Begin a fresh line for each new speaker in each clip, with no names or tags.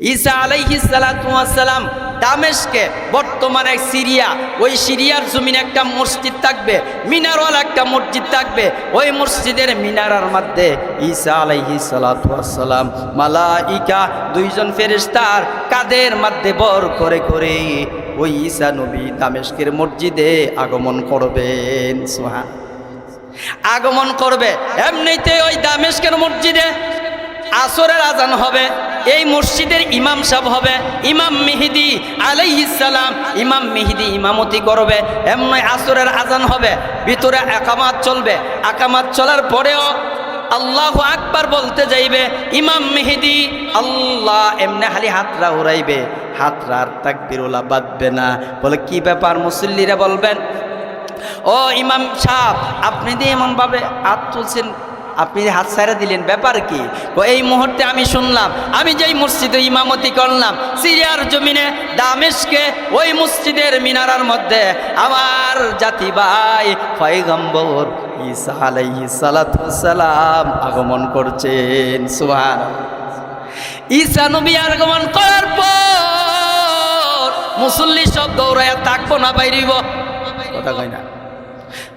ঈসা আলাইহিস সালাতু ওয়াস সালাম দামেস্কে, বর্তমানে সিরিয়া, ওই সিরিয়ার জমিনে একটা মসজিদ থাকবে, মিনারওয়ালা একটা মসজিদ থাকবে। ওই মসজিদের মিনারার মধ্যে ঈসা আলাইহিস সালাতু ওয়াস সালাম মালাইকা দুইজন ফেরেশতার কাঁধের মধ্যে বর করে করে ওই ঈসা নবী দামেস্কের মসজিদে আগমন করবেন। সুবহান, আগমন করবে। এমনিতে ওই দামেস্কের মসজিদে আসরের আজান হবে, এই মসজিদের ইমাম সাহেব হবে ইমাম মেহেদী আলাইহিস সালাম। ইমাম মেহেদী ইমামতি করবে। এমনি আসরের আজান হবে, ভিতরে একামাত চলবে। একামাত চলার পরেও আল্লাহু আকবার বলতে যাইবে ইমাম মেহেদী। আল্লাহ এমনি খালি হাতরা উড়াইবে, হাতরা আর তাকবীরুল্লাহ বাঁধবে না। বলে কি ব্যাপার? মুসল্লিরা বলবেন, ও ইমাম সাহেব, আপনি দিয়ে এমনভাবে হাত তুলছেন, আপনি হাত ছাড়া দিলেন, ব্যাপার কি? এই মুহূর্তে আমি শুনলাম, আমি যেই মসজিদে ইমামতি করলাম সিরিয়ার জমিনে দামেস্কে, ওই মসজিদের মিনারার মধ্যে আমার জাতি ভাই পয়গম্বর ঈসা আলাইহিস সালাতু ওয়াস সালাম আগমন করছেন। সুবহানাল্লাহ। ঈসা নবী আগমন করার পর মুসল্লি সব দৌড়াইয়া থাকবো না, বাইরিব, কথা কয় না,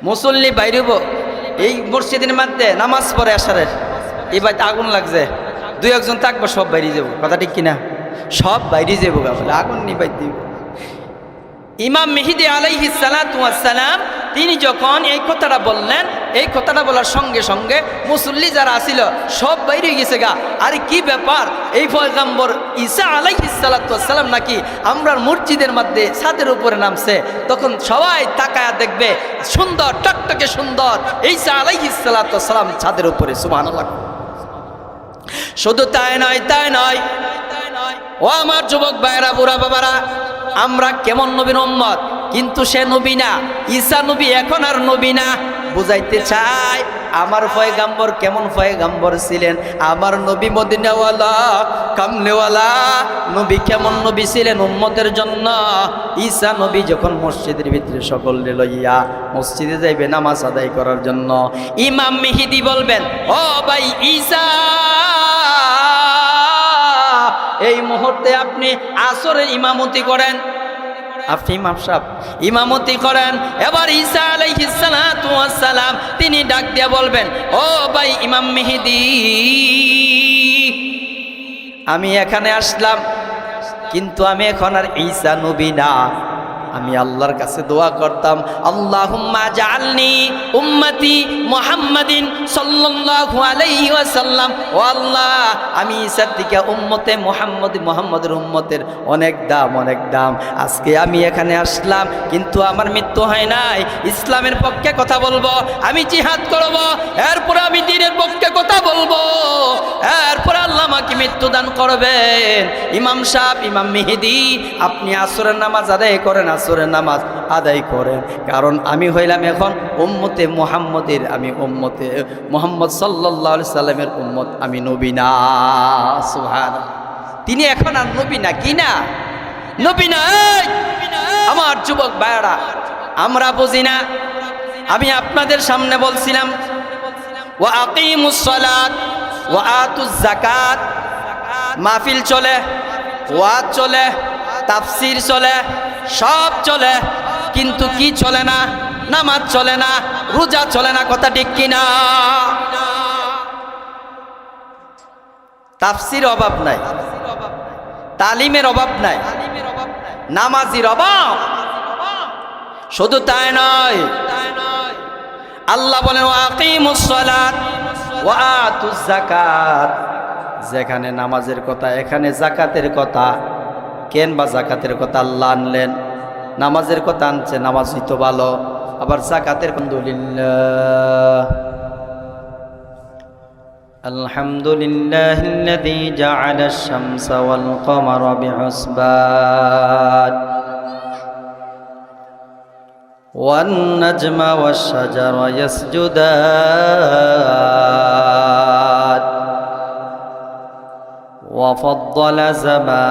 মুসল্লি বাইরিব। এই মসজিদের মধ্যে নামাজ পড়ে আসারের এই বাড়িতে আগুন লাগছে, দুই একজন থাকবো, সব বাইরে যাবো, কথা ঠিক কিনা? সব বাইরে যাবো, বলে আগুন নিবাই দিব। ইমাম মেহেদী আলাইহিস সালাতু ওয়াস সালাম তিনি যখন এই কথাটা বললেন, এই কথাটা বলার সঙ্গে সঙ্গে মুসল্লি যারা আসিল সব বাইরে গেছে গা। আরে কি ব্যাপার, এই পয়গম্বর ঈসা আলাইহিস সালাতু ওয়াস সালাম নাকি আমরা মসজিদের মধ্যে ছাদের উপরে নামছে? তখন সবাই তাকায়া দেখবে সুন্দর টকটকে সুন্দর ঈসা আলাইহিস সালাতু ওয়াস সালাম ছাদের উপরে। সুবহানাল্লাহ। শুধু তাই নয়, তাই নয়, ও আমার যুবক ভাইরা, বুড়া বাবারা, আমরা কেমন নবীর উম্মত, কিন্তু সে নবী না, ঈসা নবী এখন আর নবী না। বুঝাইতে চাই আমার পয়গম্বর কেমন পয়গম্বর ছিলেন, আমার নবী মদিনাওয়ালা কামলেওয়ালা নবী কেমন নবী ছিলেন উম্মতের জন্য। ঈসা নবী যখন মসজিদের ভিতরে সকলে লইয়া মসজিদে যাইবে নামাজ আদায় করার জন্য, ইমাম মেহেদী বলবেন, ও ভাই ঈসা, এই মুহূর্তে আপনি আসরের ইমামতি করেন। আপনি ইমাম সাহেব ইমামতি করেন। এবার ঈসা আলাইহিস সালাতু ওয়াস সালাম তিনি ডাক দিয়ে বলবেন, ও ভাই ইমাম মেহেদী, আমি এখানে আসলাম, কিন্তু আমি এখন আর ঈসা নবী না। আমি আল্লাহর কাছে দোয়া করতাম, আল্লাহুম্মা জাআলনি উম্মতি মুহাম্মাদিন সাল্লাল্লাহু আলাইহি ওয়াসাল্লাম। ও আল্লাহ, আমি ঈসার দিকে উম্মতে মুহাম্মদের উম্মতের অনেক দাম, অনেক দাম। আজকে আমি এখানে আসলাম, কিন্তু আমার মৃত্যু হয় নাই। ইসলামের পক্ষে কথা বলবো, আমি জিহাদ করব, এরপরে আমি দ্বীনের পক্ষে কথা বলবো, এরপরে আল্লাহ আমাকে মৃত্যু দান করবেন। ইমাম সাহেব, ইমাম মেহেদী, আপনি আসরের নামাজ আদায় করেন, আসরের নামাজ আদায় করেন, কারণ আমি হইলাম এখন উম্মতে মুহাম্মদের, আমি উম্মতে মুহাম্মদ সাল্লাল্লাহু আলাইহি সাল্লামের উম্মত, আমি নবী না। সুবহানাল্লাহ। তিনি এখন আর নবী না, কি না? নবী না। আমার যুবক ভাইরা, আমরা বুঝি না। আমি আপনাদের সামনে বলছিলাম, ওয়া আকিমুস সালাত ওয়া আতুজ যাকাত, মাহফিল চলে, ওয়াজ চলে, তাফসীর চলে, সব চলে, কিন্তু কি চলে না? নামাজ চলে না, রোজা চলে না, কথা ঠিক কিনা? তাফসীর অভাব নাই, তালিমের অভাব নাই, নামাজির অভাব। শুধু তাই নয়, আল্লাহ বলেন ওয়া আকিমুস সালাত ওয়া আতুজ যাকাত, যেখানে নামাজের কথা এখানে যাকাতের কথা। কেন বা যাকাতের কথা আল্লাহ আনলেন? নামাজের কথা আনছে, নামাজই তো ভালো, আবার যাকাতের আলহামদুলিল্লাহ, আলহামদুলিল্লাহিল্লাযী জাআলা আশ-শামসা ওয়াল কমারা বিহুসবান ওয়ান নাজমা ওয়াশ-শাজারা ইয়াসজুদান وفضل زمانا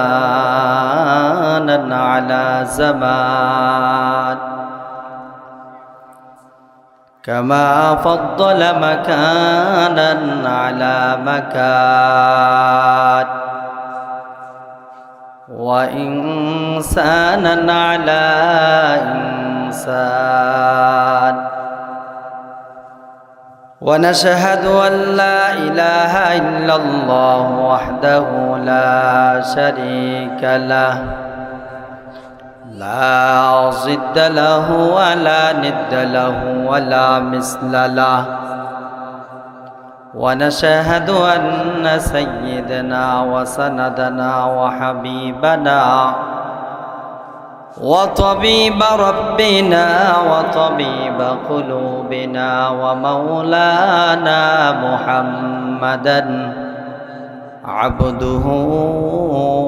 على زمان كما فضل مكانا على مكان وإنسانا على إنسان ونشهد أن لا إله إلا الله وحده لا شريك له لا ضد له ولا ند له ولا مثل له ونشهد أن سيدنا وسندنا وحبيبنا وطبيب ربنا وطبيب قلوبنا ومولانا محمدا عبده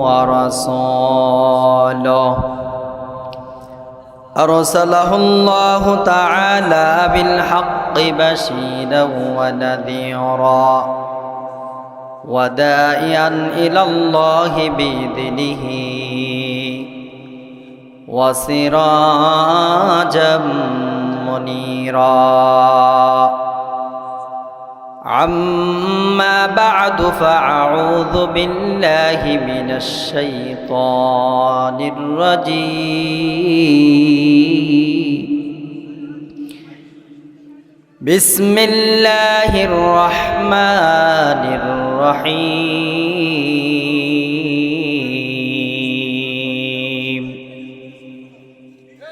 ورسوله أرسله الله تعالى بالحق بشيرا ونذيرا وداعيا إلى الله بإذنه وسراجا منيرا عما بعد فأعوذ بالله من الشيطان الرجيم بسم الله الرحمن الرحيم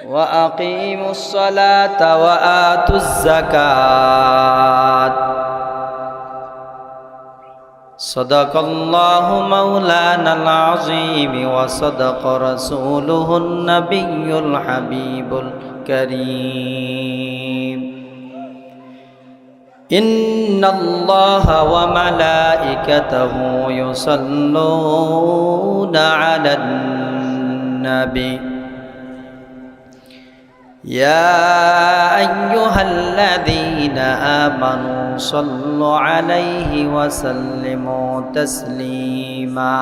وأقيموا الصلاة وآتوا الزكاة صدق الله مولانا العظيم وصدق رسوله النبي الحبيب الكريم إن الله وملائكته يصلون على النبي يا أيها الذين آمنوا صلوا عليه وسلموا تسليما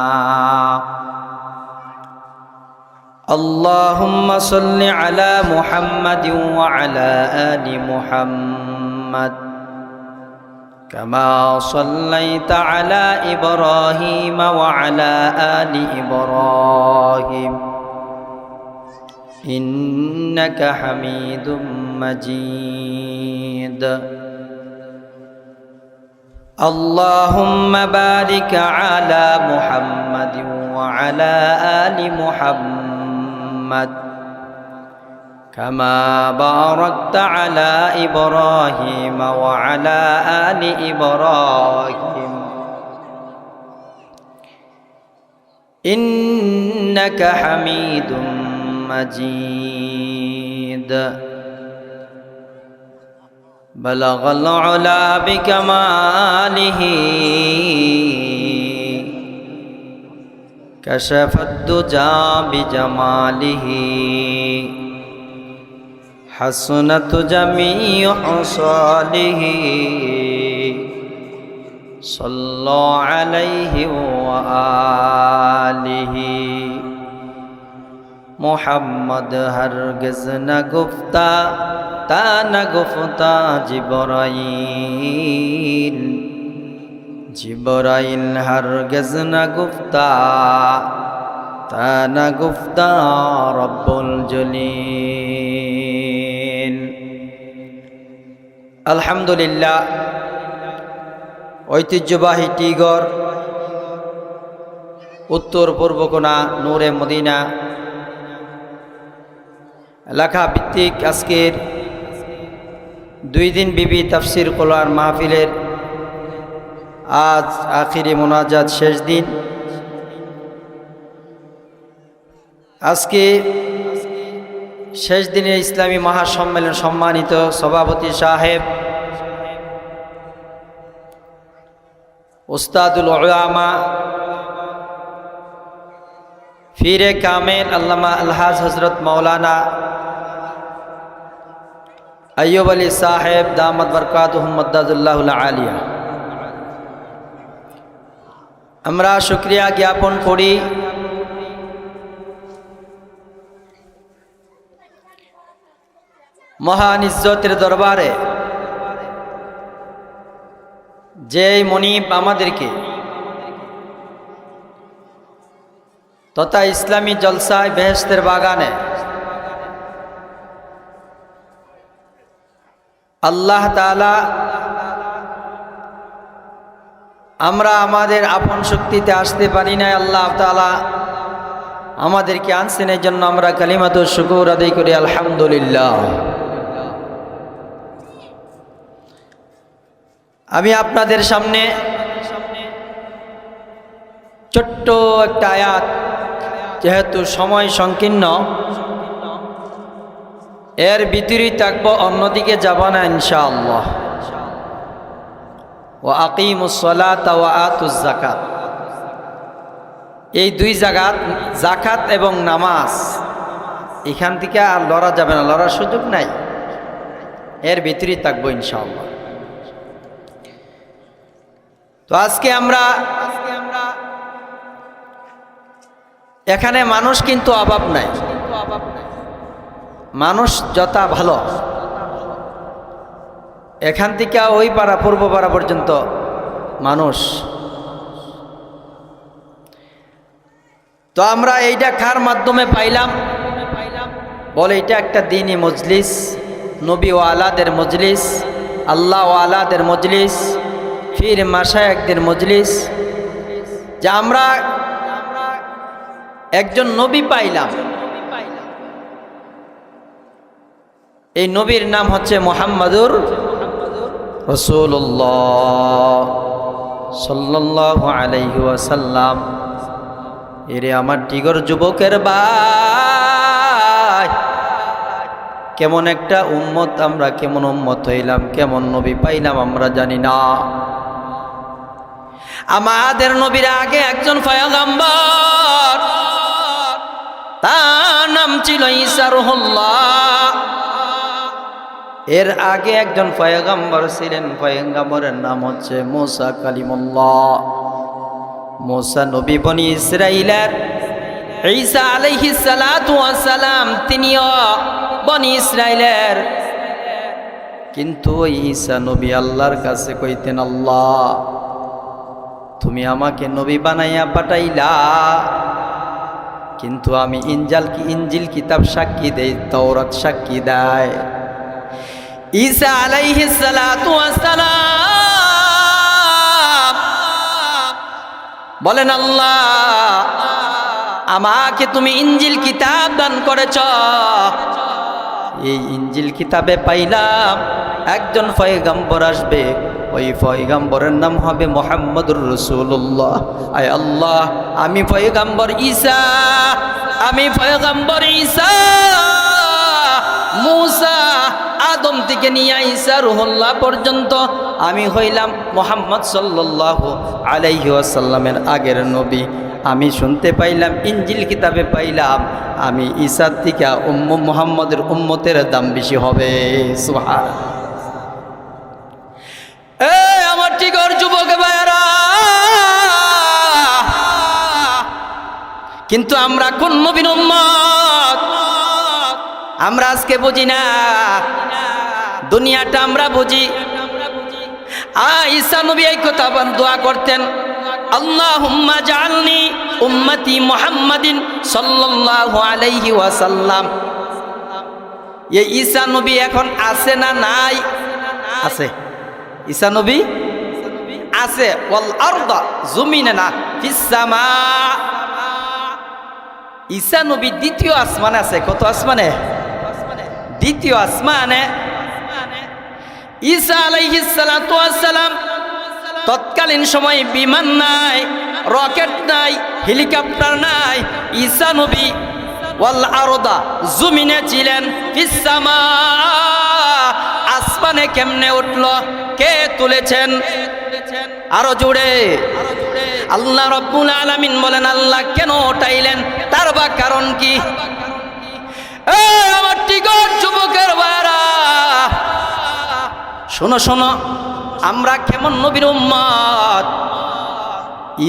اللهم صل على محمد وعلى آل محمد كما صليت على إبراهيم وعلى آل إبراهيم إنك حميد مجيد اللهم بارك على محمد وعلى آل محمد كما باركت على إبراهيم وعلى آل إبراهيم إنك حميد مجيد بلغ العلا بكماله كشف الدجى بجماله حسنت جميع خصاله صلوا عليه وآله محمد ہرگز نہ گفتہ تا نہ گفتہ جبرائیل جبرائیل ہرگز نہ گفتہ تا نہ گفتہ رب الجلیل আলহামদুলিল্লাহ ঐতিহ্যবাহী টিগর উত্তর পূর্বকোণা নূরে মদিনা এলাকা ভিত্তিক আজকের 2 দিন বিবি তাফসির কোরআন মাহফিলের আজ আখিরি মোনাজাত শেষ দিন। আজকে শেষ দিনে ইসলামী মহাসম্মেলন সম্মানিত সভাপতি সাহেব উস্তাদুল উলামা ফিরে কামেল আল্লামা আলহাজ হজরত মৌলানা আইয়ুব আলী সাহেব দামাত বরকাতুহুম মাদ্দাদুল্লাহুল আলিয়া, আমরা শুকরিয়া জ্ঞাপন করি মহান ইজ্জতের দরবারে যে মনিব আমাদেরকে তথা ইসলামী জলসায় বেহেশতের বাগানে আল্লাহ তাআলা আমরা আমাদের আপন শক্তিতে আসতে পারি না, আল্লাহ তাআলা আমাদেরকে আনছেন, এই জন্য আমরা কালিমাতু শুকর আদায় করি আলহামদুলিল্লাহ। আমি আপনাদের সামনে ছোট্ট একটা আয়াত, যেহেতু সময় সংকীর্ণ, এর ভিতরেই থাকবো, অন্যদিকে যাব না ইনশাআল্লাহ। ওয়া আকিমুস সালাতা ওয়া আতুজ যাকাত, এই দুই জায়গাত, যাকাত এবং নামাজ, এখান থেকে আর লড়া যাবে না, লড়ার সুযোগ নাই, এর ভিতরেই থাকবো ইনশাআল্লাহ। তো আজকে আমরা এখানে মানুষ কিন্তু অভাব নাই, মানুষ যথা ভালো, এখান থেকে ওই পাড়া পূর্ব পাড়া পর্যন্ত মানুষ। তো আমরা এইটা কার মাধ্যমে পাইলাম? বলে এটা একটা দ্বীনি মজলিস, নবী ওয়ালাদের মজলিস, আল্লাহ ওয়ালাদের মজলিস, ফির মাশায়েখদের মজলিস, যে আমরা একজন নবী পাইলাম। এই নবীর নাম হচ্ছে মুহাম্মাদুর রাসূলুল্লাহ সাল্লাল্লাহু আলাইহি ওয়াসাল্লাম। এরে আমার টিগর যুবকের ভাই, কেমন একটা উম্মত আমরা, কেমন উম্মত হইলাম, কেমন নবী পাইলাম আমরা জানি না। আমাদের নবীর আগে একজন পয়গম্বর, তার নাম ছিল ঈসা রূহুল্লাহ। এর আগে একজন পয়গম্বর ছিলেন, পয়গম্বরের নাম হচ্ছে মুসা কালিমুল্লাহ। মুসা নবী বনি ইসরাইলের, ঈসা আলাইহিস সালাতু ওয়াস সালাম তিনিও বনি ইসরাইলের। কিন্তু ঈসা নবী আল্লাহর কাছে কইতেন, আল্লাহ তুমি আমাকে নবী বানাইয়া পাঠাইলা, কিন্তু আমি ইনজিল কিতাব সাক্ষী দেই, তাওরাত সাক্ষী দেয়। ঈসা আলাইহিস সালাতু ওয়াস সালাম বলেন, আল্লাহ আমাকে তুমি ইনজিল কিতাব দান করেছ, এই ইনজিল কিতাবে পাইলাম একজন পয়গম্বর আসবে, ওই পয়গম্বরের নাম হবে মুহাম্মাদুর রাসূলুল্লাহ। আয় আল্লাহ, আমি পয়গম্বর ঈসা, আমি পয়গম্বর ঈসা, মুসা আদম থেকে নিয়ে ঈসা রূহুল্লাহ পর্যন্ত আমি হইলাম মুহাম্মদ সাল্লাল্লাহু আলাইহি ওয়াসাল্লামের আগের নবী। আমি শুনতে পাইলাম, ইনজিল কিতাবে পাইলাম, আমি ঈসার থেকে মুহাম্মদের উম্মতের দাম বেশি হবে। সুবহানাল্লাহ। আমার টিগর যুবক ভাইরা, কিন্তু আমরা কোন নবীর উম্মত আমরা আজকে বুঝি না, দুনিয়াটা আমরা বুঝি। ঈসা নবী এই কথা দোয়া করতেন, আল্লাহুম্মা জাআলনি উম্মতি মুহাম্মাদিন সাল্লাল্লাহু আলাইহি ওয়াসাল্লাম। এই ঈসা নবী এখন আছে না নাই? আছে। ঈসা নবী আছে, ওয়াল আরদা জমিনে না, ফিস সামা। ঈসা নবী দ্বিতীয় আসমানে আছে। কত আসমানে? দ্বিতীয় আসমানে। ঈসা আলাইহিস সালাতু ওয়াস সালাম তৎকালীন সময় বিমান নাই, রকেট নাই, হেলিকপ্টার নাই। ঈসা নবী ওয়াল আরদা জমিনে ছিলেন, ফিস সামা আসমানে কেমনে উঠলো? কে তুলেছেন? আরো জোরে আল্লাহ রাব্বুল আলামিন বলেন, আল্লাহ কেন উঠাইলেন? তার বা কারণ কি? আমার টিগর যুবকের ভাইরা, শোনো শোনো, আমরা কেমন নবীর উম্মত?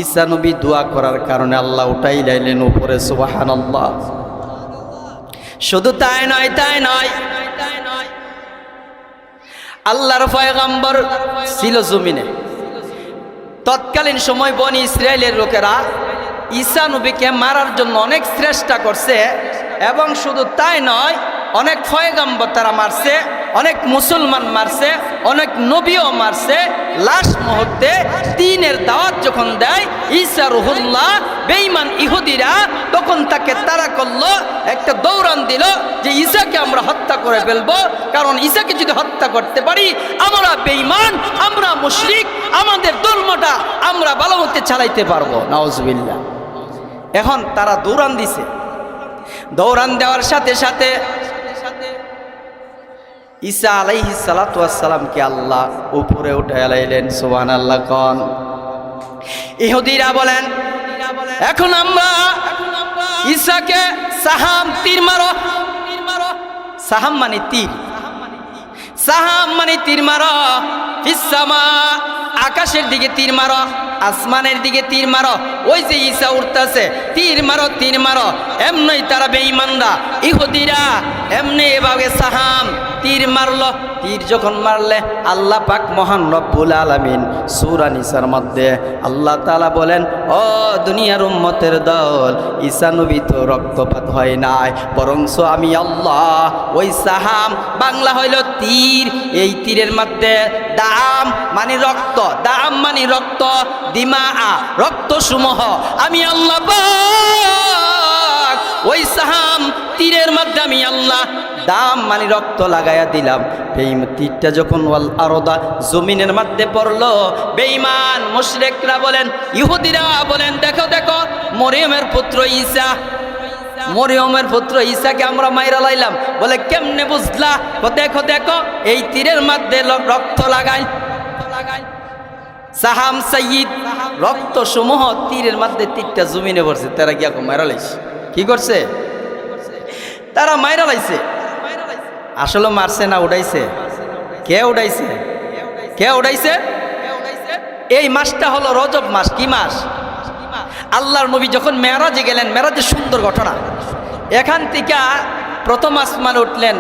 ঈসা নবী দোয়া করার কারণে আল্লাহ উঠাইলেন উপরে। সুবহানাল্লাহ। শুধু তাই নয়, তাই নয়, আল্লাহর পয়গম্বর ছিল জমিনে। তৎকালীন সময় বনি ইসরাইলের লোকেরা ঈসা নবীকে মারার জন্য অনেক চেষ্টা করছে, এবং শুধু তাই নয়, অনেক পয়গম্বর তারা মারছে, অনেক মুসলমান মারছে, অনেক নবীও মারছে। লাস্ট মুহূর্তে দ্বীনের দাওয়াত যখন দেয় ঈসা রুহুল্লাহ, বেঈমান ইহুদিরা তখন তাকে তাড়া করলো, একটা দৌড়ান দিল যে ঈসাকে আমরা হত্যা করে ফেলবো, কারণ ঈসাকে যদি হত্যা করতে পারি আমরা বেঈমান, আমরা মুশরিক, আমাদের ধর্মটা আমরা ভালো মতে চালাইতে পারবো। নাউজুবিল্লাহ। এখন তারা দৌড়ান দিছে, দৌড়ান দেওয়ার সাথে সাথে ঈসা আলাইহিস সালাতু ওয়াস সালামকে আল্লাহ উপরে উঠায় লাইলেন। সুবহানাল্লাহ কোন। ইহুদিরা বলেন, এখন আমরা ঈসাকে সাহাম তীর মারো। সাহাম মানে তীর, সাহাম মানে তীর মারো। ফিসসামা, আকাশের দিকে তীর মারো, আসমানের দিকে তীর মারো। ওই যে ঈসা উঠতেছে, তীর মারো, তীর মারো। এমনই তারা বেঈমানরা, ইহুদিরা এমনি এভাবে সাহাম তীর মারলো। তীর যখন মারলে আল্লাহ পাক মহান রব্বুল আলামিন সূরা নিসার মধ্যে আল্লাহ তাআলা বলেন, ও দুনিয়ার উম্মতের দল, ঈসা নবী তো রক্তপাত হয় নাই, বরংস আমি আল্লাহ ওই সাহাম, বাংলা হইল তীর, এই তীরের মধ্যে দাম মানে রক্ত, দাম মানে রক্ত, দিমা রক্ত সমূহ আমি আল্লাহ পাক ওই সাহাম তীরের মধ্যে আমি আল্লাহ দাম মানে রক্ত লাগাইয়া দিলাম। এই তীরটা যখন ওয়াল আরদা জমিনের মধ্যে পড়লো, বেঈমান মুশরিকরা বলেন, ইহুদিরা বলেন, দেখো দেখো মরিয়মের পুত্র ঈসা, মরিয়মের পুত্র ঈসাকে আমরা মাইরা লাইলাম। বলে কেমনে বুঝলা? দেখো দেখো এই তীরের মধ্যে রক্ত লাগাই, সাহাম সাইয়িদ রক্ত সমূহ তীরের মধ্যে, তীরটা জমিনে পড়ছে, তারা গিয়া মাইরা লাইছে। কি করছে? তারা মাইরা লাইছে। আসলে মারছে না উড়াইছে? কে উড়াইছে? কে উড়াইছে? এই মাসটা হলো রজব মাস। কি মাস? আল্লাহর নবী যখন মেরাজে গেলেন, মেরাজের সুন্দর ঘটনা। এখান থেকে প্রথম আসমানে উঠলেন,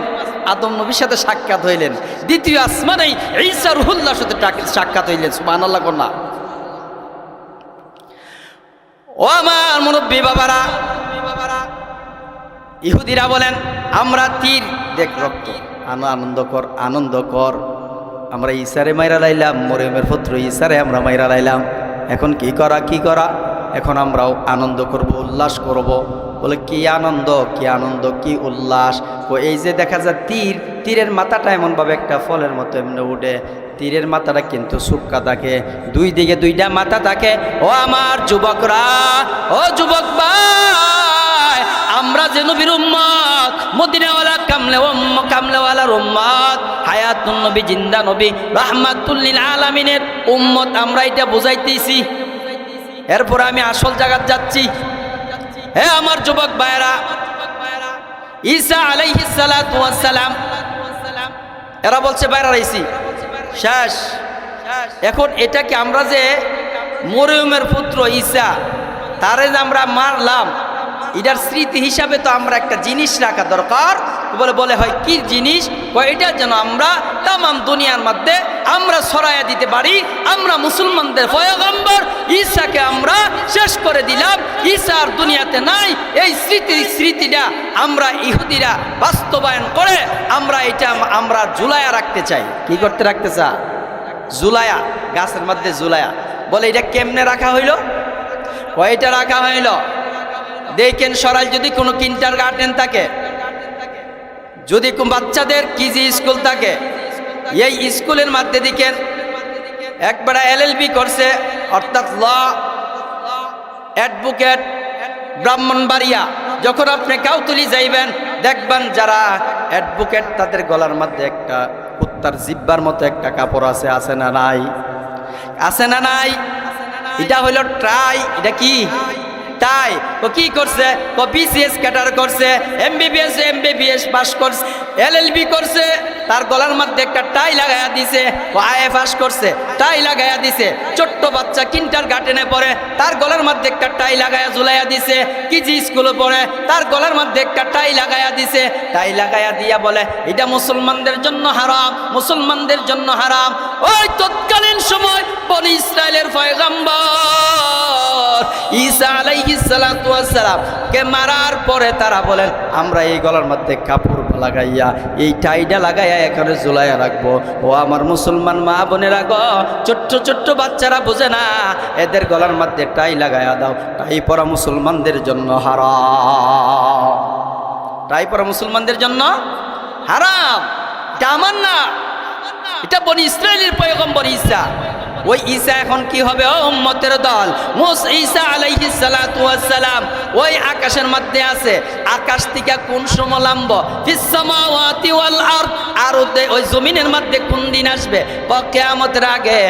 আদম নবীর সাথে সাক্ষাৎ হইলেন। দ্বিতীয় আসমানেই ঈসা রুহুল্লাহর সাথে সাক্ষাৎ হইলেন। সুবহানাল্লাহ কন্যা। ও আমার মুরব্বী বাবারা, ইহুদিরা বলেন, আমরা তীর দেখ রক্ত, আনন্দ কর, আনন্দ কর। আমরা ঈসারে মাইরা লাইলাম, মরিয়মের পুত্র ঈসারে আমরা মাইরা লাইলাম। এখন কি করা, কি করা? এখন আমরাও আনন্দ করব, উল্লাস করব। বলে কি আনন্দ, কি আনন্দ, কি উল্লাস? ও এই যে দেখা যায় তীর, তীরের মাথাটা এমনভাবে একটা ফলের মতো এমনি উঠে, তীরের মাথাটা কিন্তু সুক্কা থাকে, দুই দিকে দুইটা মাথা থাকে। ও আমার যুবকরা, ও যুবক ভাই, আমরা যে নবীর উম্মত, মদিনাওয়ালা কামলেওয়ালার উম্মত, হায়াতুন নবী, জিন্দা নবী, রাহমাতুল লিল আলামিনের উম্মত, আমরা এটা বুঝাইতেছি। এরপর আমি আসল জায়গা যাচ্ছি। হে আমার যুবক ভাইরা, ঈসা আলাইহিস সালাতু ওয়াস সালাম, এরা বলছে বাইরে রইছি, শেষ। এখন এটাকে আমরা যে মরিয়মের পুত্র ঈসা, তারে যে আমরা মারলাম, এটার স্মৃতি হিসাবে তো আমরা একটা জিনিস রাখা দরকার। বলে হয় কি জিনিস? এটা যেন আমরা তামাম দুনিয়ার মধ্যে আমরা ছড়াইয়া দিতে পারি। আমরা মুসলমানদের পয়গম্বর ঈসাকে আমরা শেষ করে দিলাম, ঈসা আর দুনিয়াতে নাই। এই স্মৃতিটা আমরা ইহুদিরা বাস্তবায়ন করে আমরা এটা আমরা ঝুলাইয়া রাখতে চাই। কি করতে রাখতে চা? ঝুলাইয়া, গাছের মধ্যে ঝুলাইয়া। বলে এটা কেমনে রাখা হইল? কয়টা রাখা হইল? দেখেন সরাই যদি কোনো কিন্ডারগার্টেন থাকে, যদি কোন বাচ্চাদের কিজি স্কুল থাকে, এই স্কুলের মধ্যে দেখেন একবার এলএলবি করছে, অর্থাৎ ল অ্যাডভোকেট ব্রাহ্মণবাড়িয়া। যখন আপনি কাউতুলি যাইবেন দেখবেন যারা অ্যাডভোকেট তাদের গলার মধ্যে একটা কুত্তার জিব্বার মতো একটা কাপড় আছে, আছে না নাই? আছে না নাই? এটা হইল ট্রাই। এটা কি তাই? ও কি করছে? ও বিসিএস ক্যাডার করছে, এমবিবিএস পাস করছে, এলএলবি করছে, তার গলার মধ্যে একটা টাই লাগাইয়া দিছে। ও আইএ পাস করছে, টাই লাগাইয়া দিছে। ছোট্ট বাচ্চা কিন্ডারগার্টেনে পড়ে, তার গলার মধ্যে একটা টাই লাগাইয়া ঝুলাইয়া দিছে। কিজি স্কুলে পড়ে, তার গলার মধ্যে একটা টাই লাগাইয়া দিছে। টাই লাগাইয়া দিয়া বলে এটা মুসলমানদের জন্য হারাম, মুসলমানদের জন্য হারাম। ওই তৎকালীন সময় বনি ইসরায়েলের পয়গম্বর ঈসা আলাইহিস সালাতু ওয়াস সালাম কে মারার পরে তারা বলেন আমরা এই গলার মধ্যে কাপড় লাগাইয়া এই টাইটা লাগাইয়া এখানে ঝুলাইয়া রাখবো। ও আমার মুসলমান মা বোনেরা গো, ছোট্ট ছোট্ট বাচ্চারা বোঝে না, এদের গলার মধ্যে টাই লাগাইয়া দাও। টাই পরা মুসলমানদের জন্য হারাম, টাই পরা মুসলমানদের জন্য হারাম। এটা আমার না, এটা বনি ইসরাইলের পয়গম্বর ঈসা। ওই ঈসা এখন কি হবে? ও উম্মতের দল, ঈসা আলাইহিস সালাতু ওয়াস সালাম ওই আকাশের মধ্যে আছে। আকাশ থেকে কোন সময় নামব? ফিস সামাওয়াতি ওয়াল আরদ, আর ওই জমিনের মধ্যে কোন দিন আসবে? কিয়ামতের আগে।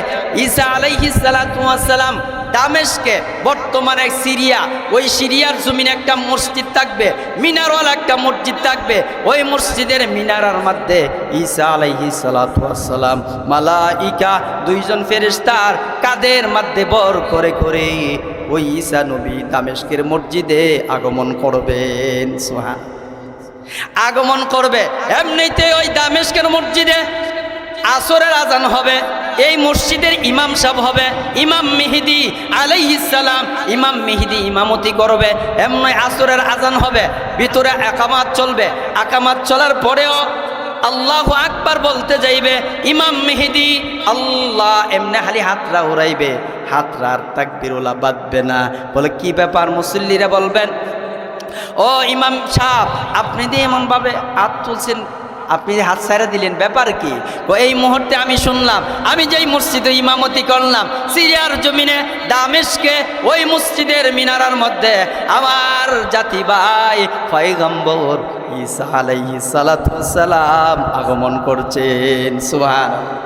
ঈসা আলাইহিস সালাতু ওয়াস সালাম দামেস্কে, বর্তমানে সিরিয়া, ওই সিরিয়ার জমিনে একটা মসজিদ থাকবে, মিনারওয়ালা একটা মসজিদ থাকবে। ওই মসজিদের মিনারার মধ্যে ঈসা আলাইহিস সালাতু ওয়াস সালাম মালাইকা দুইজন ফেরেশতার কাদের মধ্যে বর করে করে ওই ঈসা নবী দামেস্কের মসজিদে আগমন করবেন। সুবহান, আগমন করবে। এমনিতে ওই দামেস্কের মসজিদে আসরের আজান হবে, এই মসজিদের ইমাম সাহেব হবে ইমাম মেহেদী আলাইহিস সালাম। ইমাম মেহেদী ইমামতি করবে। এমনি আসরের আজান হবে, ভিতরে একামাত চলবে। একামাত চলার পরেও আল্লাহু আকবার বলতে যাইবে ইমাম মেহেদী। আল্লাহ এমনি খালি হাতরা উড়াইবে, হাতরা আর তাকবীরুল্লাহ বাঁধবে না। বলে কি ব্যাপার? মুসল্লিরা বলবেন ও ইমাম সাহেব, আপনি দিয়ে এমনভাবে হাত তুলছেন, আপনি হাত ছাড়া দিলেন, ব্যাপার কি? এই মুহূর্তে আমি শুনলাম, আমি যেই মসজিদে ইমামতি করলাম সিরিয়ার জমিনে দামেস্কে, ওই মসজিদের মিনারার মধ্যে আমার জাতি ভাই পয়গম্বর ঈসা আলাইহিস সালাতু ওয়াস সালাম আগমন করছেন। সুবহানাল্লাহ।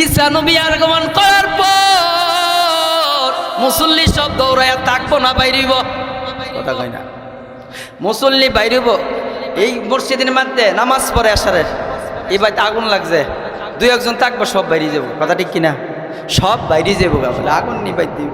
ঈসা নবী আগমন করার পর মুসল্লি সব দৌড়াইয়া থাকবো না, বাইরিব, কথা কই না, মুসল্লি বাইরিব। এই মসজিদের মধ্যে নামাজ পড়ে আসারের এই বাড়িতে আগুন লাগছে, দুই একজন থাকবো, সব বাইরে যাবো, কথা ঠিক কিনা? সব বাইরে যাবো, বলে আগুন নিবাই দিব।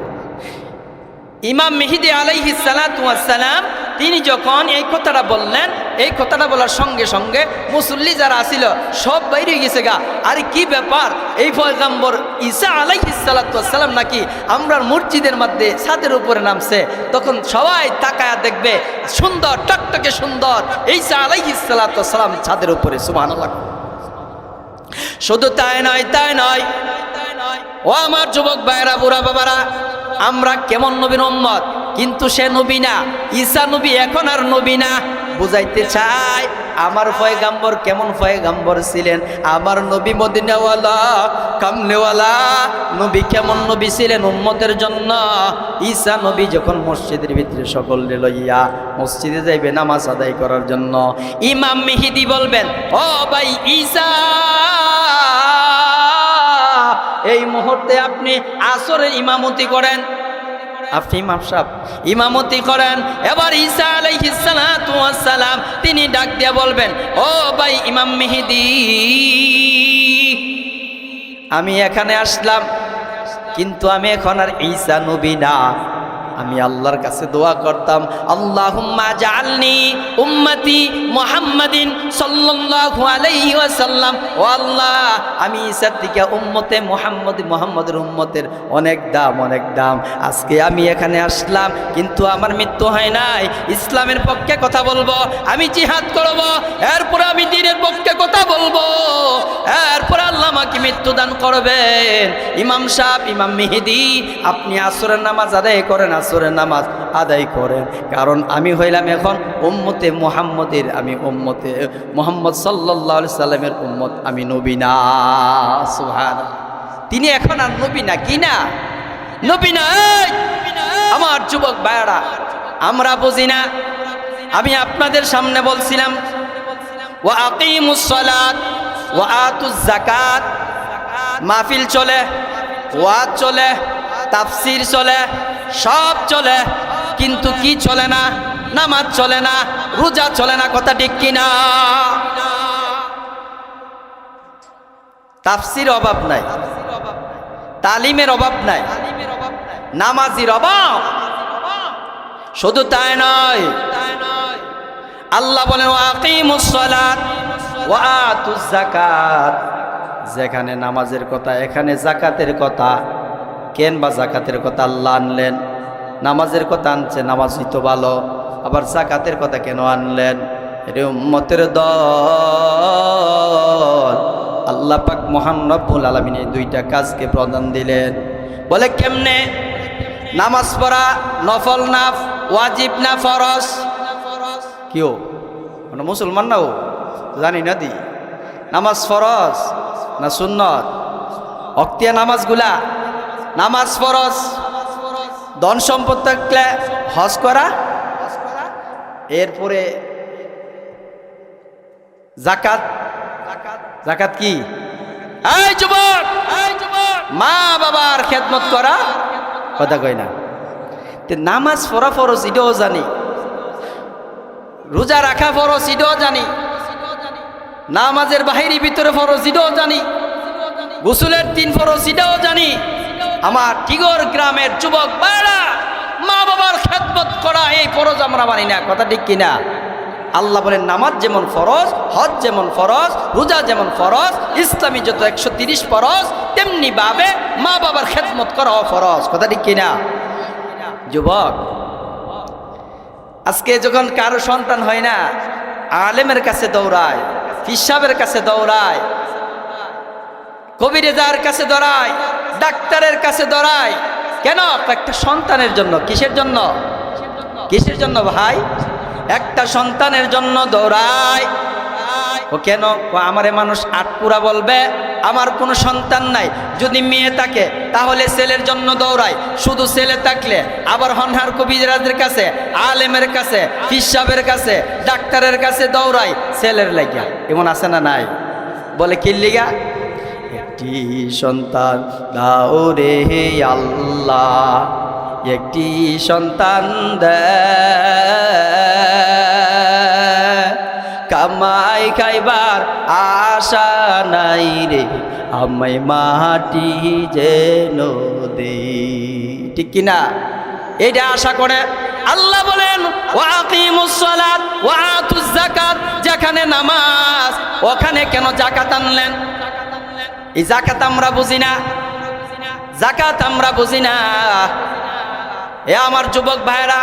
ইমাম মেহেদী আলাইহিস সালাতু ওয়াস সালাম তিনি যখন এই কথাটা বললেন, এই কথাটা বলার সঙ্গে সঙ্গে মুসল্লি যারা আসিল সব বাইরে গেছে গা। আরে কি ব্যাপার? এই পয়গম্বর ঈসা আলাইহিস সালাতু ওয়াস সালাম নাকি আমরা মসজিদের মধ্যে ছাদের উপরে নামছে। তখন সবাই তাকায়া দেখবে সুন্দর টকটকে সুন্দর ঈসা আলাইহিস সালাতু ওয়াস সালাম ছাদের উপরে। সুবহানাল্লাহ। শুধু তাই নয়, তাই নয়, ও আমার যুবক ভাইরা, বুড়া বাবারা, আমরা কেমন নবীর উম্মত, কিন্তু সে নবী না। ঈসা নবী এখন আর নবী না। বুঝাইতে চাই আমার পয়গম্বর কেমন পয়গম্বর ছিলেন। আমার নবী মদিনাওয়ালা কামলেওয়ালা নবী কেমন নবী ছিলেন উম্মতের জন্য। ঈসা নবী যখন মসজিদের ভিতরে সকলে লইয়া মসজিদে যাইবে নামাজ আদায় করার জন্য, ইমাম মেহেদী বলবেন ও ভাই ঈসা, এই মুহূর্তে আপনি আসরের ইমামতি করেন। আপনি ইমাম সাহেব ইমামতি করেন। এবার ঈসা আলাইহিস সালাতু ওয়াস সালাম তিনি ডাক দিয়ে বলবেন ও ভাই ইমাম মেহেদী, আমি এখানে আসলাম, কিন্তু আমি এখন আর ঈসা নবী না। আমি আল্লাহর কাছে দোয়া করতাম, আল্লাহুম্মা জাআলনি উম্মতি মুহাম্মাদিন সাল্লাল্লাহু আলাইহি ওয়াসাল্লাম। ও আল্লাহ, আমি ঈসার থেকে উম্মতে মুহাম্মদের উম্মতের অনেক দাম, অনেক দাম। আজকে আমি এখানে আসলাম, কিন্তু আমার মৃত্যু হয় নাই। ইসলামের পক্ষে কথা বলবো, আমি জিহাদ করব, এরপরে আমি দ্বীনের পক্ষে কথা বলবো, এরপরে আল্লাহ আমাকে মৃত্যু দান করবেন। ইমাম সাহেব, ইমাম মেহেদী, আপনি আসরের নামাজ আদায় করেন, আসরের নামাজ আদায় করেন, কারণ আমি হইলাম এখন উম্মতে মুহাম্মদের, আমি উম্মতে মুহাম্মদ সাল্লাল্লাহু আলাইহি সাল্লামের উম্মত, আমি নবী না। সুবহানাল্লাহ। তিনি এখন আর নবী না, কি না? নবী না। আমার যুবক ভাইরা, আমরা বুঝি না। আমি আপনাদের সামনে বলছিলাম ওয়া আকিমুস সালাত ওয়া আতুজ যাকাত, মাহফিল চলে, ওয়াজ চলে, তাফসীর চলে, সব চলে, কিন্তু কি চলে না? নামাজ চলে না, রোজা চলে না, কথা ঠিক কিনা? তাফসীর অভাব নাই, তালিমের অভাব নাই, নামাজির অভাব। শুধু তাই নয়, আল্লাহ বলেন ওয়া আকিমুস সালাত ওয়া আতুজ যাকাত। যেখানে নামাজের কথা, এখানে যাকাতের কথা। কেন বা যাকাতের কথা আল্লাহ আনলেন? নামাজের কথা আনছে, নামাজই তো ভালো, আবার যাকাতের কথা কেন আনলেন? এরে উম্মতের দল, আল্লাহ পাক মহান রব্বুল আলামিন এই দুইটা কাজকে প্রদান দিলেন। বলে কেমনে? নামাজ পড়া নফল না ওয়াজিব না ফরজ? কেউ মানে মুসলমান না, ও জানি না দি নামাজ ফরজ না সুন্নত? অক্তিয়া নামাজগুলা নামাজ ফরজ। ধন সম্পদ থাকলে হজ করা, এরপরে জাকাত। জাকাত কি? এই যুবক, মা বাবার খেদমত করা, কথা কই না? নামাজ পড়া ফরজ এটাও জানি, রোজা রাখা ফরজ এটাও জানি, নামাজের বাহিরি ভিতরে ফরজ এটাও জানি, গোসলের 3 ফরজ এটাও জানি। আমার টিগর গ্রামের যুবক ভাইরা, মা বাবার খেদমত করা এই ফরজ আমরা মানি না, কথা ঠিক কিনা? আল্লাহ বলেন নামাজ যেমন ফরজ, হজ যেমন ফরজ, রোজা যেমন ফরজ, ইসলামী যত 130 ফরজ, তেমনি ভাবে মা বাবার খেদমত করাও ফরজ, কথা ঠিক কিনা? যুবক, আজকে যখন কারো সন্তান হয় না, আলেমের কাছে দৌড়ায়, ফিসাবের কাছে দৌড়ায়, কবিরেজার কাছে দৌড়ায়, ডাক্তারের কাছে দৌড়ায়। কেন? একটা সন্তানের জন্য। কিসের জন্য? কিসের জন্য ভাই? একটা সন্তানের জন্য দৌড়ায়। ও কেন? আমারে মানুষ আটপুরা বলবে, আমার কোনো সন্তান নাই। যদি মেয়ে থাকে তাহলে ছেলের জন্য দৌড়ায়, শুধু ছেলে থাকলে আবার হনহার কবিরাজের কাছে, আলেমের কাছে, ফিসাবের কাছে, ডাক্তারের কাছে দৌড়ায় ছেলের লাগিয়া। এমন আছে না নাই? বলে কি লিগা? একটি সন্তান দাও রে আল্লাহ, একটি সন্তান দে, কামাই খাইবার আশা নাই রে, আমায় মাটি যেন দে। ঠিক কিনা? এইটা আশা করে আল্লাহ বলেন ওয়াকিমুস সালাত ওয়া আতুজ যাকাত। যেখানে নামাজ ওখানে কেন যাকাত আনলেন? এই যাকাত আমরা বুঝি না, যাকাত আমরা বুঝি না। এ আমার যুবক ভাইরা,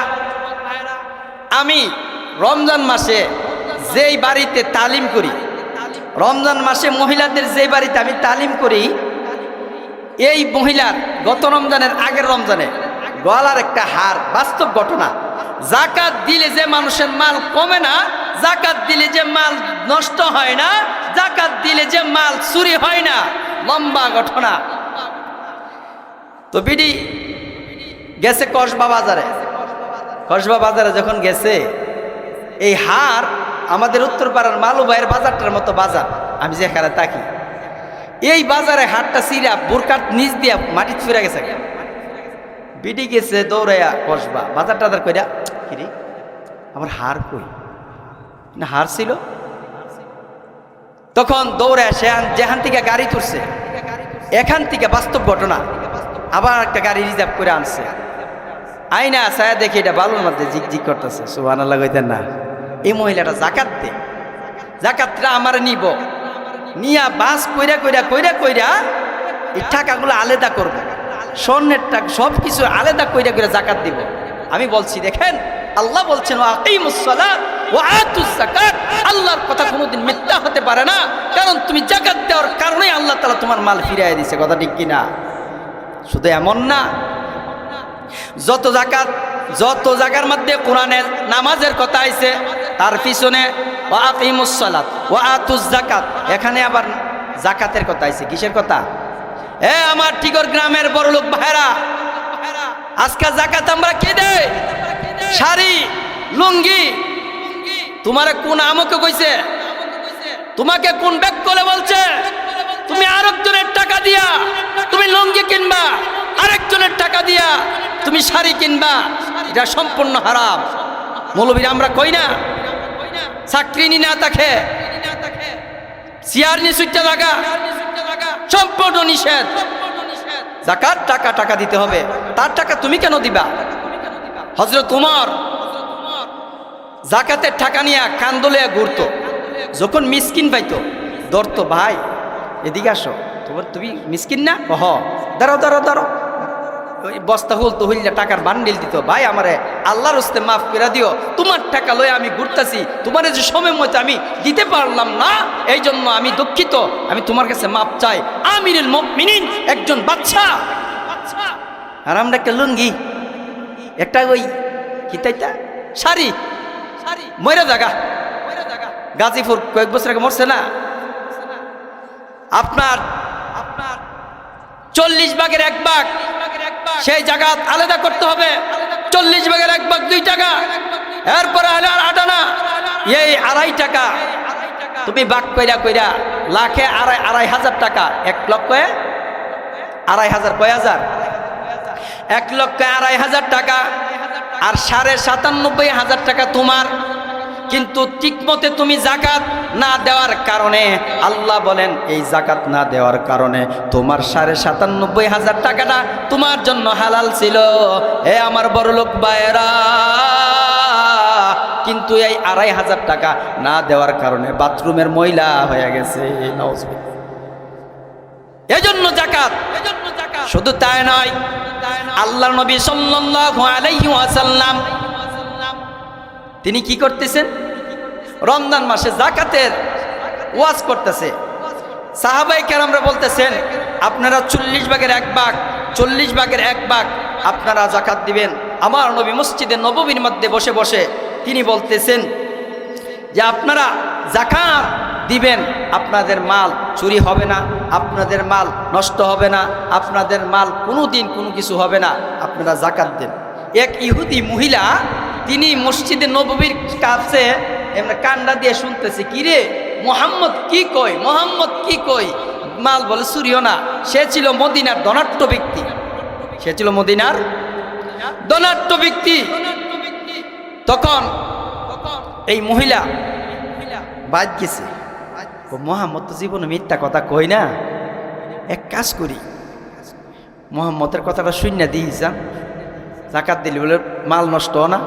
আমি রমজান মাসে যেই বাড়িতে তালিম করি, রমজান মাসে মহিলাদের যেই বাড়িতে আমি তালিম করি, এই মহিলার গত রমজানের আগের রমজানে গলার একটা হার, বাস্তব ঘটনা। যাকাত দিলে যে মানুষের মাল কমে না, যাকাত দিলে যে মাল নষ্ট হয় না, যাকাত দিলে যে মাল চুরি হয় না, লম্বা ঘটনা। তো বিডি গেছে কসবা বাজারে। কসবা বাজারে যখন গেছে, এই হার আমাদের উত্তরপাড়ার মালু ভাইয়ের বাজারটার মতো বাজার, আমি যেখানে থাকি, এই বাজারে হাটটা সিরা বুরকাট নিচ দিয়া মাটি ফিরে গেছে। বিডি গেছে দৌড়াইয়া কসবা বাজার টাজার কইরা, কিরে আমার হার কই না, হার ছিল। তখন দৌড়ে সে যেখান থেকে গাড়ি তুলছে, এখান থেকে বাস্তব ঘটনা, আবার একটা গাড়ি রিজার্ভ করে আনছে। আইনা ছায়া দেখি এটা বালুর মধ্যে জিকজিক করতেছে। সুবহানাল্লাহ কইতেন না? এই মহিলাটা জাকাত দে, জাকাতটা আমার নিব, নিয়া বাস কইরা কইরা কইরা কইরা এই টাকাগুলো আলাদা করবো, স্বর্ণের টাকা সব কিছু আলাদা কইরা কইরা জাকাত দিব। আমি বলছি দেখেন, আল্লাহ বলছেন ওয়াকিমুস সালাত ওয়া আতুজ যাকাত। আল্লাহর কথা কোনোদিন মিথ্যা হতে পারে না, কারণ তুমি জাকাত দেওয়ার কারণে আল্লাহ তাআলা তোমার মাল ফিরিয়ে দিয়েছে, কথা ঠিক কিনা? শুধু এমন না, যত জাকাত, যত জায়গার মধ্যে কোরআনের নামাজের কথা আইছে, তার পিছনে ওয়াকিমুস সালাত ওয়া আতুজ যাকাত, এখানে আবার জাকাতের কথা আইছে। কিসের কথা? এ আমার টিগর গ্রামের বড়লোক ভাইরা, আজকে জাকাত আমরা কে দেয়? শাড়ি, লুঙ্গি। তোমারে কোন আমকে কইছে? তোমাকে কোন ব্যাগ করে বলছে তুমি আরেকজনের টাকা দিয়া তুমি লুঙ্গি কিনবা, আরেকজনের টাকা দিয়া তুমি শাড়ি কিনবা? এটা সম্পূর্ণ হারাম। মৌলবীরা আমরা কই না? চাকরি নি না তাকে চেয়ার নি সুইটা লাগা, সম্পূর্ণ নিষেধ। যাকাত টাকা টাকা দিতে হবে, তার টাকা তুমি কেন দিবা? হযরত উমর যাকাতের টাকা নিয়ে কান্দলে ঘুরতো, যখন মিসকিন পাইতো ধরতো, ভাই এদিকে আসো, তুমি মিসকিন না? দাঁড়াও দাঁড়াও দাঁড়াও, ওই বস্তা হুলতো হইলে টাকার বান্ডিল দিত, ভাই আমারে আল্লাহর হস্তে মাফ করে দিও, তোমার টাকা লয়ে আমি ঘুরতেছি, তোমার যে সময় মতো আমি দিতে পারলাম না, এই জন্য আমি দুঃখিত, আমি তোমার কাছে মাপ চাই। আমিরুল মুমিনিন একজন বাচ্চা, আর আমরা একটা লুঙ্গি, একটা ওই কিতাইতা শাড়ি ময়রা জায়গা, গাজীপুর কয়েক বছর আগে মরছে না, আপনার 40 ভাগের 1 ভাগ সেই জায়গা আলাদা করতে হবে, 40 ভাগের 1 ভাগ 2 টাকা, এরপরে হলে আর 8 আনা, এই 2.5 টাকা তুমি ভাগ কইরা কইরা লাখে 2.5 টাকা, 1 লক্ষে 2.5 কয় হাজার, 1 লক্ষ 2.5 টাকা, আর 97,500 টাকা তোমার। কিন্তু ঠিকমতে তুমি জাকাত না দেওয়ার কারণে আল্লাহ বলেন এই জাকাত না দেওয়ার কারণে তোমার 97,500 টাকাটা তোমার জন্য হালাল ছিল, এ আমার বড়লোক ভাইয়েরা। কিন্তু এই 2.5 টাকা না দেওয়ার কারণে বাথরুমের ময়লা হয়ে গেছে। এজন্য জাকাত, শুধু তাই নয়, আল্লাহর নবী সাল্লাল্লাহু আলাইহি ওয়াসাল্লাম তিনি কি করতেছেন, রমজান মাসে জাকাতের ওয়াজ করতেছে। সাহাবায়ে কেরামরা বলতেছেন আপনারা 40 ভাগের 1 ভাগ, 40 ভাগের 1 ভাগ আপনারা জাকাত দিবেন। আমার নবী মসজিদে নববীর মধ্যে বসে বসে তিনি বলতেছেন যে আপনারা জাকাত দিবেন, আপনাদের মাল চুরি হবে না, আপনাদের মাল নষ্ট হবে না, আপনাদের মাল কোনো দিন কোনো কিছু হবে না, আপনারা জাকাত দেন। এক ইহুদি মহিলা তিনি মসজিদে নববীর কাছে কান্ডা দিয়ে শুনতেছে, কি রে মুহাম্মদ কি কই, মুহাম্মদ কি কই, মাল বলে চুরিও না। সে ছিল মদিনার ধনাঢ্য ব্যক্তি, সে ছিল মদিনার ধনাঢ্য ব্যক্তি। তখন এই মহিলা বাদ গেছে, মুহাম্মদ তো জীবনে মিথ্যা কথা কই না, এক কাজ করি মুহাম্মদের কথাটা শূন্য দিই যান, জাকাত দিলি বলে মাল নষ্ট না।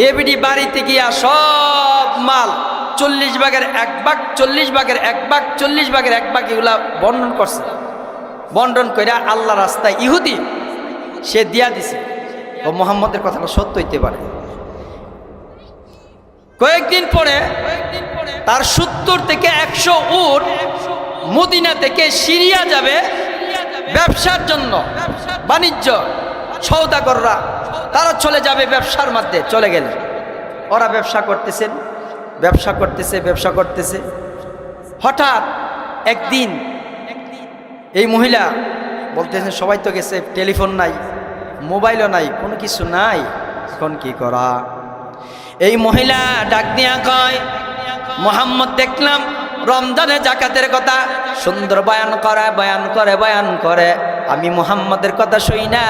এবিডি বাড়িতে গিয়া সব মাল 40 ভাগের 1 ভাগ, 40 ভাগের 1 ভাগ, 40 ভাগের 1 ভাগ এগুলা বন্টন করছে। বন্টন কইরা আল্লাহ রাস্তায় ইহুদি সে দিয়া দিছে, ও মুহাম্মদের কথাটা সত্য হইতে পারে। কয়েকদিন পরে তার 70 থেকে 100 উট মদিনা থেকে সিরিয়া যাবে ব্যবসার জন্য, বাণিজ্য সওদাগররা তারা চলে যাবে ব্যবসার মধ্যে। চলে গেলে ওরা ব্যবসা করতেছেন, ব্যবসা করতেছে, ব্যবসা করতেছে। হঠাৎ একদিন এই মহিলা বলতেছেন সবাই তো গেছে, টেলিফোন নাই, মোবাইলও নাই, কোনো কিছু নাই, এখন কি করা। এই মহিলা ডাক দিয়া কয়, মুহাম্মদ দেখলাম রমজানে জাকাতের কথা সুন্দর বয়ান করে, বয়ান করে, বয়ান করে। আমি মুহাম্মদের কথা শুই না,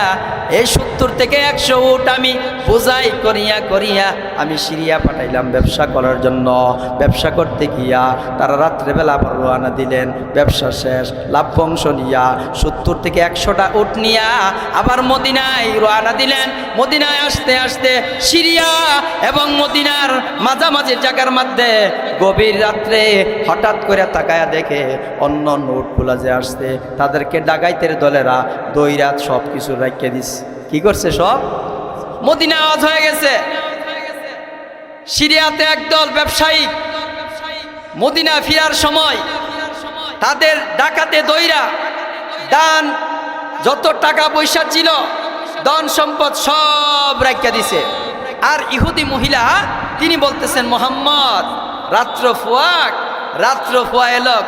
এই 70 থেকে 100 উট আমি বোঝাই করিয়া করিয়া আমি সিরিয়া পাঠাইলাম ব্যবসা করার জন্য। ব্যবসা করতে গিয়া তারা রাত্রেবেলা আবার রওনা দিলেন, ব্যবসা শেষ, লাভ্যাংশ নিয়া 70 থেকে 100টা উট নিয়া আবার মদিনায় রওনা দিলেন। মদিনায় আসতে আসতে সিরিয়া এবং মদিনার মাঝামাঝি জায়গার মধ্যে গভীর রাত্রে হঠাৎ করে তাকায়া দেখে অন্য নোটগুলা যে আসছে তাদেরকে ডাকাইতের দলেরা দৈরাত সব কিছু রাখিয়ে দিচ্ছে। কি করছে, সব মদিনা আওয়াজ হয়ে গেছে। সিরিয়াতে একদল ব্যবসায়ী মদিনা ফিরার সময় তাদের ডাকাতে দইরা দান যত টাকা পয়সা ছিল ধন সম্পদ সব রাখিয়া দিছে। আর ইহুদি মহিলা তিনি বলতেছেন মুহাম্মদ রাত্র ফুয়া এলো,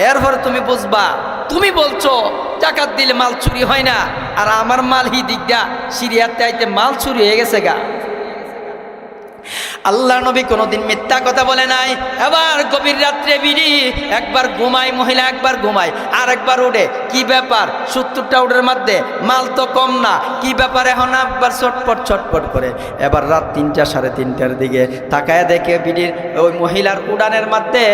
এরপর তুমি বুঝবা, তুমি বলছো জাকাত দিলে মাল চুরি হয় না, আর আমার মাল হি দিকটা সিরিয়াতে আইতে মাল চুরি হয়ে গেছে গা। আল্লাহ নবী কোনোদিন মিথ্যা কথা বলে নাই। এবার গভীর রাত্রে বিড়ি একবার ঘুমায় মহিলা, একবার ঘুমায়, আর একবার উঠে। কি ব্যাপার, 70টা উঠের মধ্যে মাল তো কম না, কি ব্যাপার, এখন একবার ছটপট ছটপট করে। এবার রাত 3টা 3:30টার দিকে তাকায় দেখে বিড়ির ওই মহিলার উড়ানের মধ্যে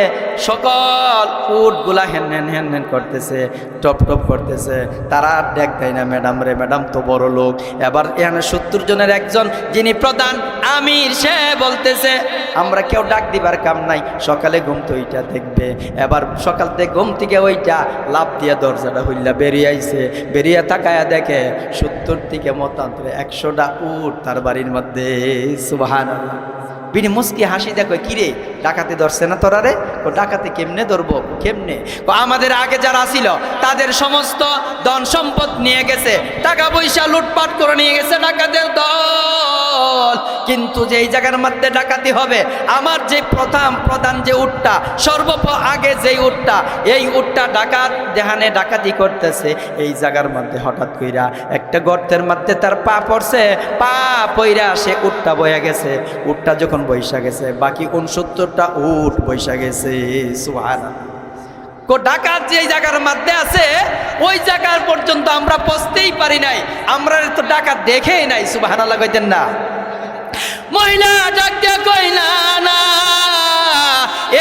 সকল উটগুলা হেন করতেছে, টপ টপ করতেছে। তারা আর ডেক দেয় না, ম্যাডাম রে, ম্যাডাম তো বড় লোক। এবার এখানে 70 জনের একজন যিনি প্রধান আমির, সে বলতেছে আমরা কেউ ডাক দিবার কাম নাই, সকালে ঘুম তো ওইটা দেখবে। এবার সকাল থেকে ঘুম থেকে ওইটা লাভ দিয়ে দরজাটা হইলা বেরিয়ে আইছে, বেরিয়ে তাকায়া দেখে 70 থেকে মতান্তরে 100টা উট তার বাড়ির মধ্যে। সুবহানাল্লাহ। বিনি মুস্কি হাসি দেখো, কিরে ডাকাতে ধরছে না তোরারে? ও ডাকাতে কেমনে ধরবো, কেমনে? আমাদের আগে যারা ছিল তাদের সমস্ত ধন সম্পদ নিয়ে গেছে, টাকা পয়সা লুটপাট করে নিয়ে গেছে ডাকাতের দল। কিন্তু যেই জায়গার মধ্যে ডাকাতি হবে, আমার যে প্রধান যে উটটা আগে যেই উটটা, এই উটটা ডাকাত যেখানে ডাকাতি করতেছে, এই জায়গার মধ্যে হঠাৎ কইরা একটা গর্তের মধ্যে তার পা পড়ছে, পা পইরা সে উটটা বয়ে গেছে। উটটা যখন বৈশা গেছে, বাকি 69টা উট বৈশা গেছে। সুবহানাল্লাহ। ডাকাত যে জায়গার মধ্যে আছে ওই জায়গার পর্যন্ত আমরা পৌঁছতেই পারি নাই, আমরা তো ডাকাত দেখেই নাই। সুবহানাল্লাহ কইতেন না? মহিলা ডাক দিয়া কইলা, না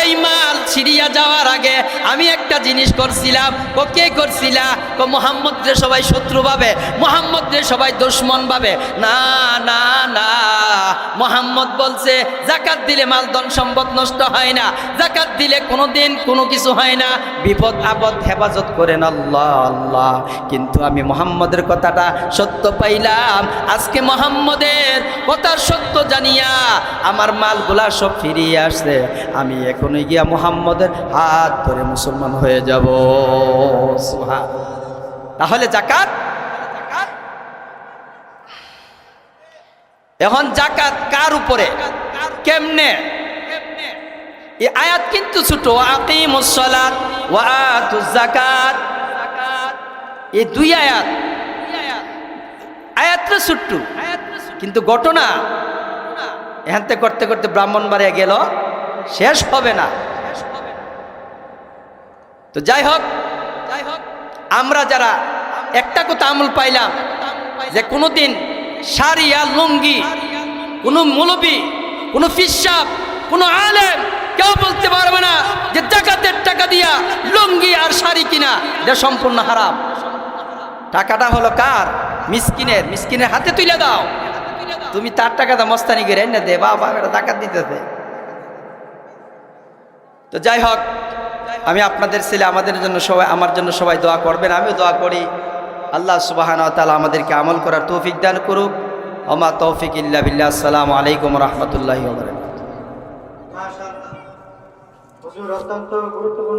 এই মাল সিরিয়া যাওয়ার আগে আমি একটা জিনিস করছিলাম। ও কে করছিলা? ও মোহাম্মদ রে সবাই শত্রু ভাবে, মোহাম্মদ রে সবাই দুশমন ভাবে। না না না, মোহাম্মদ বলছে যাকাত দিলে মাল ধন সম্পদ নষ্ট হয় না, যাকাত দিলে কোনোদিন কোনো কিছু হয় না, বিপদ আপদ হেফাজত করেন আল্লাহ আল্লাহ। কিন্তু আমি মোহাম্মদের কথাটা সত্য পাইলাম, আজকে মোহাম্মদের কথার সত্য জানিয়া আমার মালগুলা সব ফিরিয়ে আসছে। আমি এখনই গিয়া মোহাম্মদের হাত ধরে মুসলমান হয়ে যাব। তাহলে জাকাত, এখন জাকাত কার উপরে, কেমনে? এই আয়াত কিন্তু ছোট, আকিমুস সালাত ওয়া আতুজ যাকাত, এই দুই আয়াতটা ছোট্ট, কিন্তু ঘটনা এখানতে করতে করতে ব্রাহ্মণবাড়িয়া গেল, শেষ হবে না। তো যাই হোক, আমরা যারা একটা কথা আমল পাইলাম যে কোনোদিন শাড়ি আর লুঙ্গি কোনো মৌলবি, কোনো ফিসাব, কোনো আলেম কেউ বলতে পারবে না যে জাকাতের টাকা দিয়া লুঙ্গি আর শাড়ি কিনা, এটা সম্পূর্ণ হারাম। টাকাটা হলো কার? মিসকিনের। মিসকিনের হাতে তুলে দাও, তুমি তার টাকাটা মস্তানি করে এনে দে, বাবা এটা জাকাত দিতেছে। তো যাই হোক, আমি আপনাদের ছেলে, আমাদের জন্য সবাই, আমার জন্য সবাই দোয়া করবেন, আমিও দোয়া করি। আল্লাহ সুবহানাহু ওয়া তাআলা আমাদেরকে আমল করার তৌফিক দান করুক। ওমা তৌফিক ইল্লা বিল্লাহ। আসসালামু আলাইকুম ওয়া রাহমাতুল্লাহি ওয়া বারাকাতুহু। মাশাআল্লাহ, হুজুর অত্যন্ত গুরুত্বপূর্ণ